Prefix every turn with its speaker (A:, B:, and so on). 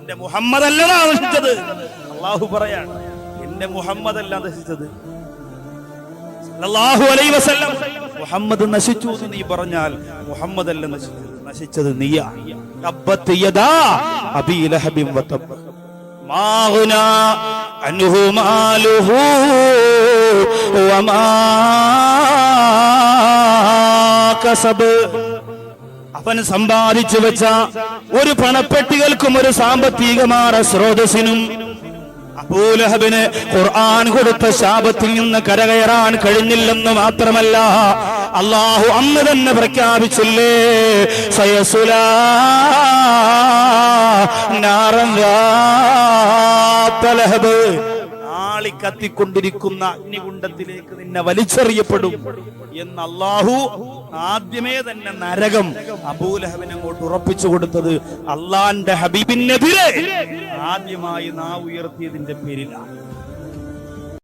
A: എന്റെ മുഹമ്മദ് അല്ലടാ നശിച്ചത്. അള്ളാഹു പറയാണ്, എന്റെ മുഹമ്മദ് അല്ല നശിച്ചത്. സല്ലല്ലാഹു അലൈഹി വസല്ലം മുഹമ്മദ് നശിച്ചു എന്ന് നീ പറഞ്ഞാൽ മുഹമ്മദ് അല്ല നശിച്ചത് നീയാ. തബ്ബത് യദാ അബീ ലഹബിൻ വതബ്ബ മാ ഗുനാ അൻഹു മാലുഹു വമാ കസബ്. അവൻ സമ്പാദിച്ചു വെച്ച ഒരു പണപ്പെട്ടികൾക്കും ഒരു സാമ്പത്തികമായ സ്രോതസ്സിനും അബൂലഹബിന് ഖുർആൻ കൊടുത്ത ശാപത്തിൽ നിന്ന് കരകയറാൻ കഴിഞ്ഞില്ലെന്ന് മാത്രമല്ല, അള്ളാഹു അന്ന് തന്നെ പ്രഖ്യാപിച്ചില്ലേ, സയസുലാ നാറൻ ദാത്ത ലഹബ്, നാളി കത്തിക്കൊണ്ടിരിക്കുന്ന അഗ്നികുണ്ഡത്തിലേക്ക് നിന്നെ വലിച്ചെറിയപ്പെടും എന്ന് അള്ളാഹു ആദ്യമേ തന്നെ നരകം അബൂലഹബിനെ അങ്ങോട്ട് ഉറപ്പിച്ചു കൊടുത്തത് അള്ളാന്റെ ഹബീബിനെതിരെ ആദ്യമായി നാവ് ഉയർത്തിയതിന്റെ പേരിലാണ്.